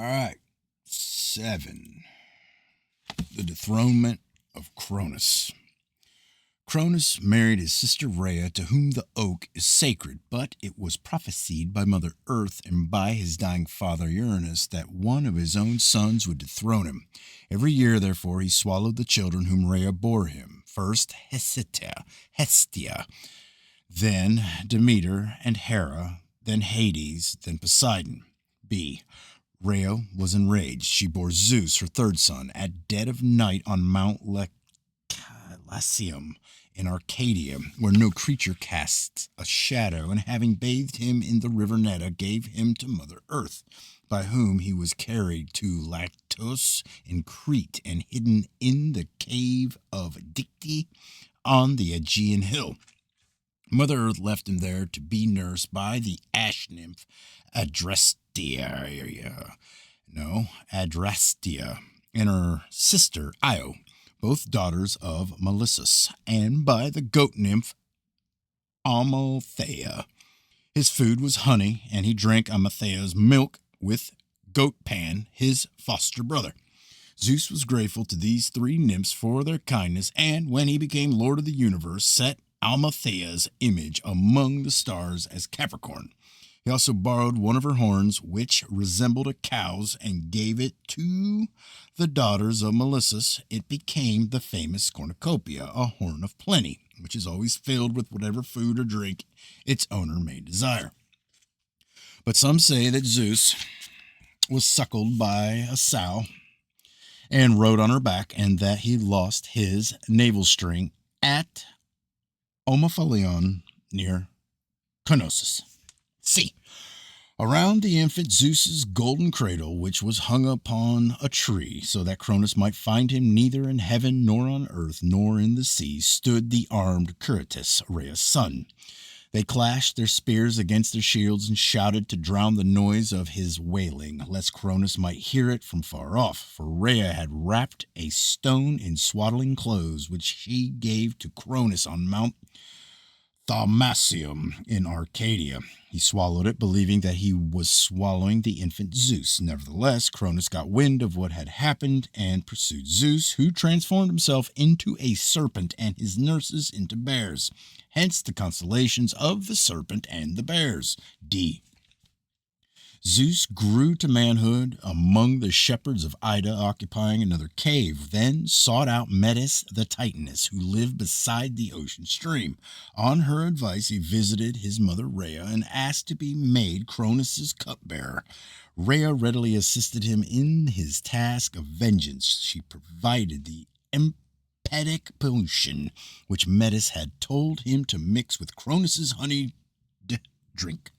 right. 7. The dethronement of Cronus. Cronus married his sister Rhea, to whom the oak is sacred, but it was prophesied by Mother Earth and by his dying father Uranus that one of his own sons would dethrone him. Every year, therefore, he swallowed the children whom Rhea bore him. First Hestia, then Demeter and Hera, then Hades, then Poseidon. B. Rhea was enraged. She bore Zeus, her third son, at dead of night on Mount Lycaon in Arcadia, where no creature casts a shadow, and having bathed him in the river Netta, gave him to Mother Earth, by whom he was carried to Lactos in Crete and hidden in the cave of Dicte on the Aegean hill. Mother Earth left him there to be nursed by the ash nymph Adrastia, and her sister Io, both daughters of Melissus, and by the goat nymph Amalthea. His food was honey, and he drank Amalthea's milk with Goat Pan, his foster brother. Zeus was grateful to these 3 nymphs for their kindness, and when he became Lord of the universe, set Amalthea's image among the stars as Capricorn. He also borrowed one of her horns, which resembled a cow's, and gave it to the daughters of Melissus. It became the famous Cornucopia, a horn of plenty, which is always filled with whatever food or drink its owner may desire. But some say that Zeus was suckled by a sow and rode on her back, and that he lost his navel string at Lycaon near Cnosus. C. Around the infant Zeus's golden cradle, which was hung upon a tree, so that Cronus might find him neither in heaven nor on earth nor in the sea, stood the armed Curitus, Rhea's son. They clashed their spears against their shields and shouted to drown the noise of his wailing, lest Cronus might hear it from far off. For Rhea had wrapped a stone in swaddling clothes, which she gave to Cronus on Mount Lycaon in Arcadia. He swallowed it, believing that he was swallowing the infant Zeus. Nevertheless, Cronus got wind of what had happened and pursued Zeus, who transformed himself into a serpent and his nurses into bears. Hence the constellations of the serpent and the bears. D. Zeus grew to manhood among the shepherds of Ida, occupying another cave, then sought out Metis the Titaness, who lived beside the ocean stream. On her advice, he visited his mother Rhea and asked to be made Cronus's cupbearer. Rhea readily assisted him in his task of vengeance. She provided the empedic potion, which Metis had told him to mix with Cronus's honeyed drink.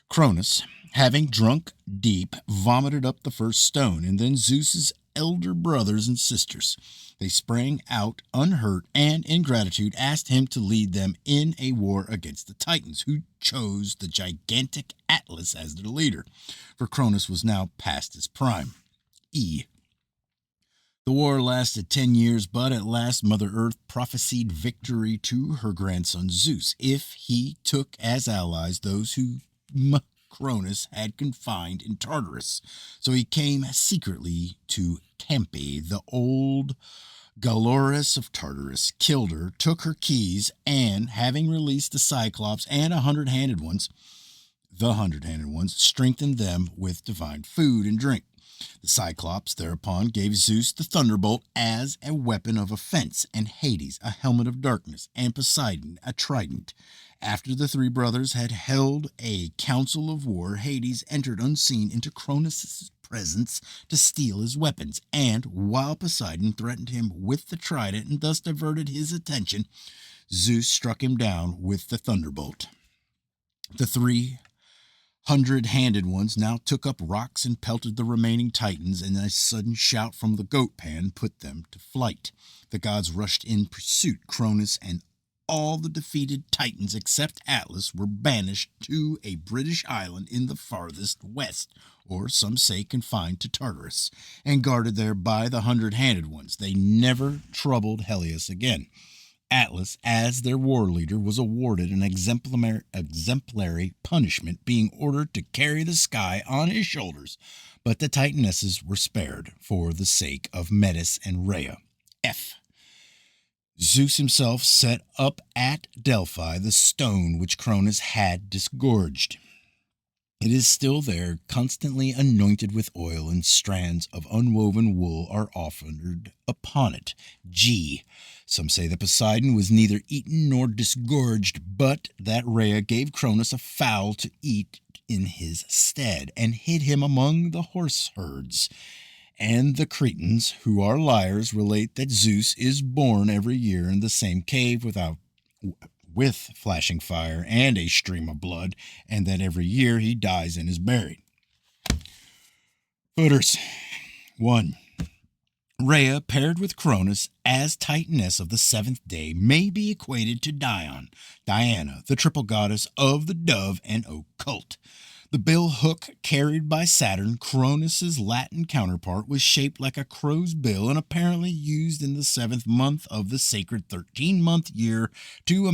Cronus, having drunk deep, vomited up the first stone, and then Zeus's elder brothers and sisters. They sprang out unhurt and, in gratitude, asked him to lead them in a war against the Titans, who chose the gigantic Atlas as their leader, for Cronus was now past his prime. E. The war lasted 10 years, but at last Mother Earth prophesied victory to her grandson Zeus, if he took as allies those who Cronus had confined in Tartarus. So he came secretly to Campe, the old Galorus of Tartarus, killed her, took her keys, and, having released the Cyclops and the 100-handed ones, strengthened them with divine food and drink. The Cyclops thereupon gave Zeus the thunderbolt as a weapon of offense, and Hades a helmet of darkness, and Poseidon a trident. After the 3 brothers had held a council of war, Hades entered unseen into Cronus' presence to steal his weapons, and while Poseidon threatened him with the trident and thus diverted his attention, Zeus struck him down with the thunderbolt. The 300-handed ones now took up rocks and pelted the remaining Titans, and a sudden shout from the goat pan put them to flight. The gods rushed in pursuit. Cronus and all the defeated Titans except Atlas were banished to a British island in the farthest west, or some say confined to Tartarus, and guarded there by the 100-handed ones. They never troubled Helios again. Atlas, as their war leader, was awarded an exemplary punishment, being ordered to carry the sky on his shoulders. but the Titanesses were spared for the sake of Metis and Rhea. F. Zeus himself set up at Delphi the stone which Cronus had disgorged. It is still there, constantly anointed with oil, and strands of unwoven wool are offered upon it. G. Some say that Poseidon was neither eaten nor disgorged, but that Rhea gave Cronus a fowl to eat in his stead, and hid him among the horse herds. And the Cretans, who are liars, relate that Zeus is born every year in the same cave with flashing fire and a stream of blood, and that every year he dies and is buried. Footers. 1. Rhea, paired with Cronus as Titaness of the seventh day, may be equated to Diana, the triple goddess of the dove and oak cult. The bill hook carried by Saturn, Cronus's Latin counterpart, was shaped like a crow's bill and apparently used in the 7th month of the sacred 13-month year to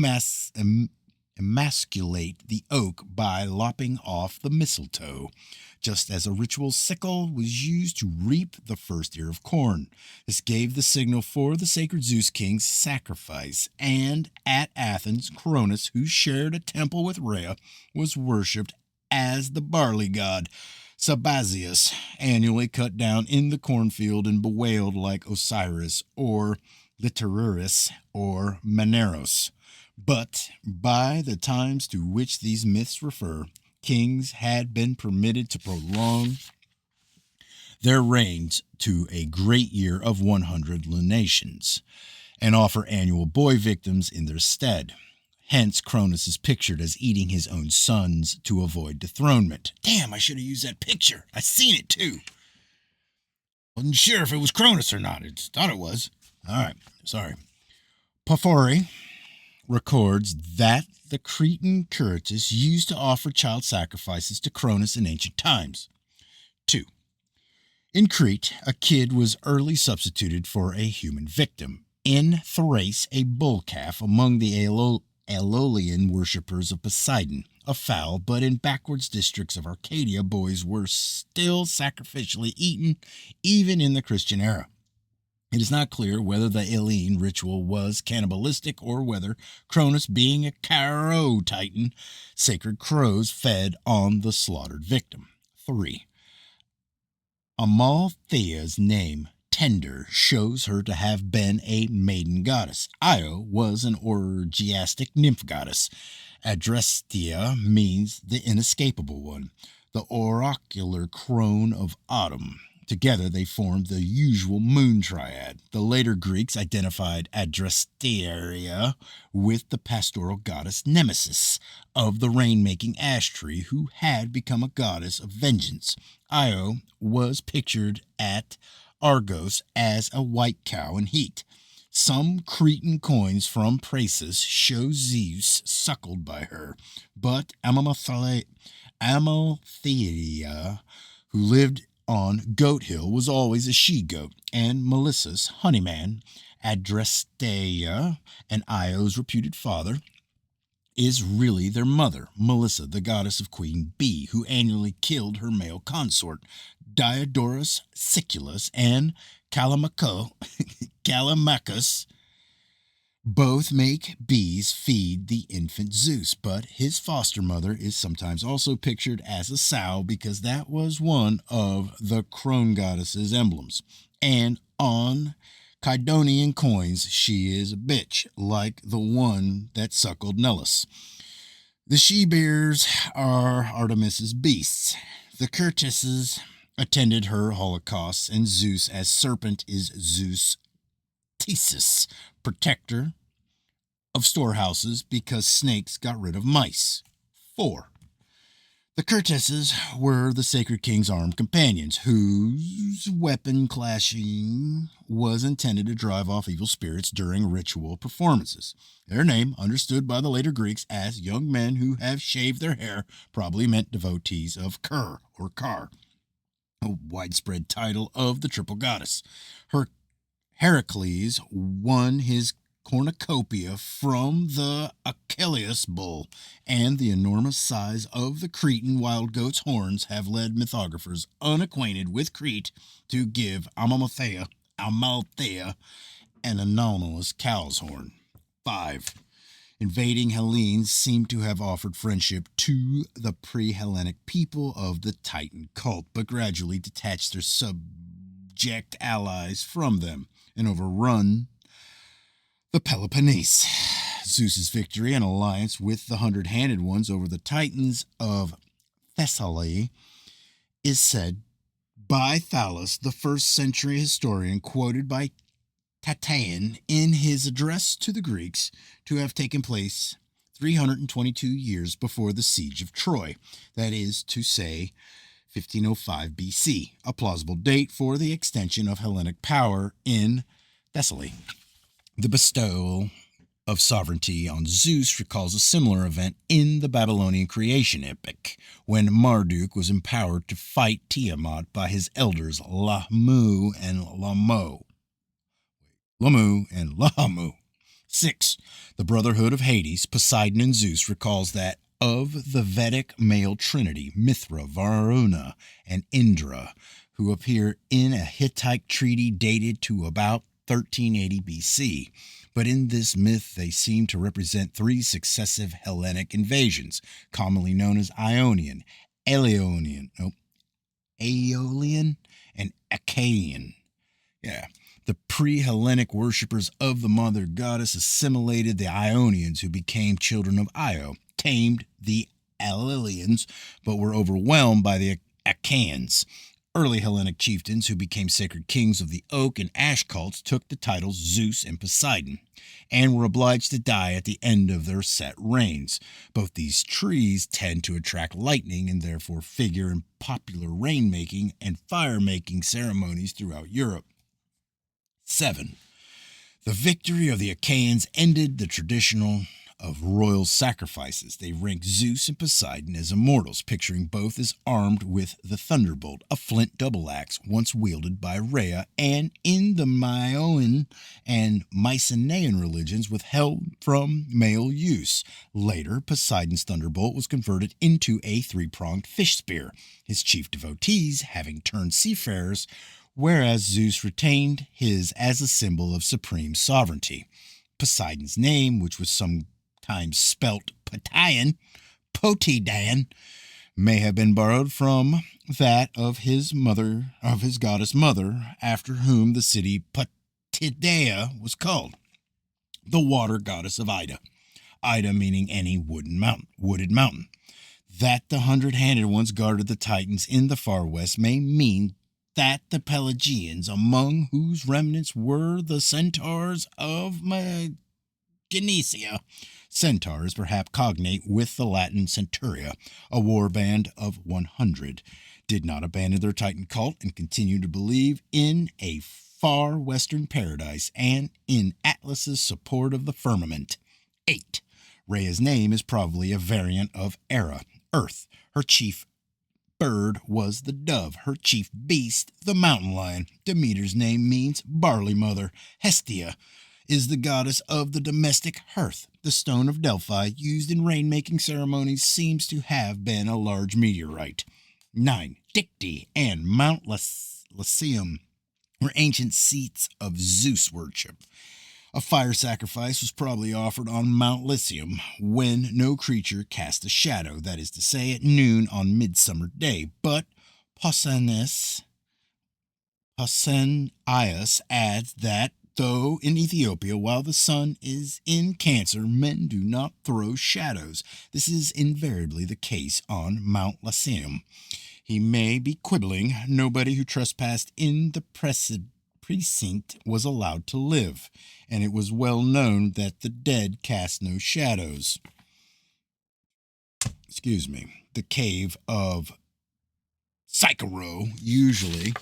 emasculate the oak by lopping off the mistletoe, just as a ritual sickle was used to reap the first ear of corn. This gave the signal for the sacred Zeus king's sacrifice, and at Athens, Cronus, who shared a temple with Rhea, was worshipped as the barley god. Sabazius annually cut down in the cornfield and bewailed like Osiris or Literaris or Maneros. But by the times to which these myths refer, kings had been permitted to prolong their reigns to a great year of 100 lunations and offer annual boy victims in their stead. Hence, Cronus is pictured as eating his own sons to avoid dethronement. Damn, I should have used that picture. I seen it too. Wasn't sure if it was Cronus or not. I just thought it was. All right, sorry. Porphyry records that the Cretan curatus used to offer child sacrifices to Cronus in ancient times. 2. In Crete, a kid was early substituted for a human victim. In Thrace, a bull calf among the Aeolian worshippers of Poseidon, a fowl, but in backwards districts of Arcadia, boys were still sacrificially eaten, even in the Christian era. It is not clear whether the Aeolian ritual was cannibalistic or whether Cronus, being a crow titan, sacred crows fed on the slaughtered victim. 3. Amalthea's name, Tender, shows her to have been a maiden goddess. Io was an orgiastic nymph goddess. Adrestia means the inescapable one, the oracular crone of autumn. Together they formed the usual moon triad. The later Greeks identified Adresteria with the pastoral goddess Nemesis of the rain-making ash tree, who had become a goddess of vengeance. Io was pictured at Argos as a white cow in heat. Some Cretan coins from Praesus show Zeus suckled by her, but Amalthea, who lived on Goat Hill, was always a she-goat, and Melissus, Honeyman, Adrestea, and Io's reputed father, is really their mother, Melissa, the goddess of Queen Bee, who annually killed her male consort, Diodorus Siculus, and Callimachus. Both make bees feed the infant Zeus, but his foster mother is sometimes also pictured as a sow because that was one of the crone goddess's emblems. And on Kydonian coins, she is a bitch, like the one that suckled Nellis. The she-bears are Artemis's beasts. The Curtises attended her holocausts, and Zeus as serpent is Zeus Thesis, protector of storehouses because snakes got rid of mice. 4. The Curtises were the sacred king's armed companions, whose weapon clashing was intended to drive off evil spirits during ritual performances. Their name, understood by the later Greeks as young men who have shaved their hair, probably meant devotees of Ker or Kar, a widespread title of the triple goddess. Heracles won his Cornucopia from the Achilles bull, and the enormous size of the Cretan wild goat's horns have led mythographers unacquainted with Crete to give Amalthea an anomalous cow's horn. 5. Invading Hellenes seem to have offered friendship to the pre-Hellenic people of the Titan cult, but gradually detached their subject allies from them and overrun the Peloponnese. Zeus's victory and alliance with the hundred-handed ones over the Titans of Thessaly is said by Thales, the first-century historian quoted by Tatian in his address to the Greeks, to have taken place 322 years before the siege of Troy, that is to say, 1505 BC, a plausible date for the extension of Hellenic power in Thessaly. The bestowal of sovereignty on Zeus recalls a similar event in the Babylonian creation epic, when Marduk was empowered to fight Tiamat by his elders Lahmu and Lamu. 6. The Brotherhood of Hades, Poseidon and Zeus, recalls that of the Vedic male trinity, Mithra, Varuna, and Indra, who appear in a Hittite treaty dated to about 1380 BC. But in this myth, they seem to represent 3 successive Hellenic invasions, commonly known as Aeolian, and Achaean. The pre-Hellenic worshippers of the mother goddess assimilated the Ionians, who became children of Io, tamed the Aeolians, but were overwhelmed by the Achaeans. Early Hellenic chieftains who became sacred kings of the oak and ash cults took the titles Zeus and Poseidon, and were obliged to die at the end of their set reigns. Both these trees tend to attract lightning and therefore figure in popular rain-making and fire-making ceremonies throughout Europe. 7. The victory of the Achaeans ended the tradition of royal sacrifices. They ranked Zeus and Poseidon as immortals, picturing both as armed with the thunderbolt, a flint double axe once wielded by Rhea, and in the Minoan and Mycenaean religions withheld from male use. Later, Poseidon's thunderbolt was converted into a 3-pronged fish spear, his chief devotees having turned seafarers, whereas Zeus retained his as a symbol of supreme sovereignty. Poseidon's name, which was sometimes spelt Potidan, may have been borrowed from that of his goddess mother, after whom the city Potidea was called, the water goddess of Ida. Ida meaning any wooded mountain. That the hundred-handed ones guarded the Titans in the far west may mean that the Pelagians, among whose remnants were the centaurs of Genesia, centaurs perhaps cognate with the Latin centuria, a war band of 100, did not abandon their Titan cult and continued to believe in a far western paradise and in Atlas's support of the firmament. 8. Rhea's name is probably a variant of Hera, Earth. Her chief bird was the dove, her chief beast the mountain lion. Demeter's name means barley mother. Hestia is the goddess of the domestic hearth. The stone of Delphi, used in rain-making ceremonies, seems to have been a large meteorite. 9. Dicte and Mount Lycaon were ancient seats of Zeus worship. A fire sacrifice was probably offered on Mount Lycaon when no creature cast a shadow, that is to say, at noon on Midsummer Day. But Pausanias adds that, though in Ethiopia, while the sun is in Cancer, men do not throw shadows. This is invariably the case on Mount Lycaon. He may be quibbling. Nobody who trespassed in the precinct was allowed to live, and it was well known that the dead cast no shadows. The cave of Psychero, usually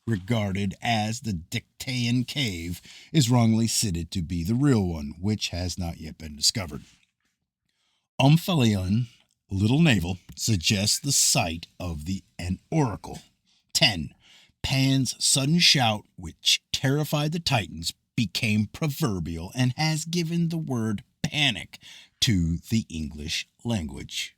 regarded as the Dictaean cave, is wrongly cited to be the real one, which has not yet been discovered. Omphalion, little navel, suggests the site of an oracle. 10. Pan's sudden shout, which terrified the Titans, became proverbial and has given the word panic to the English language.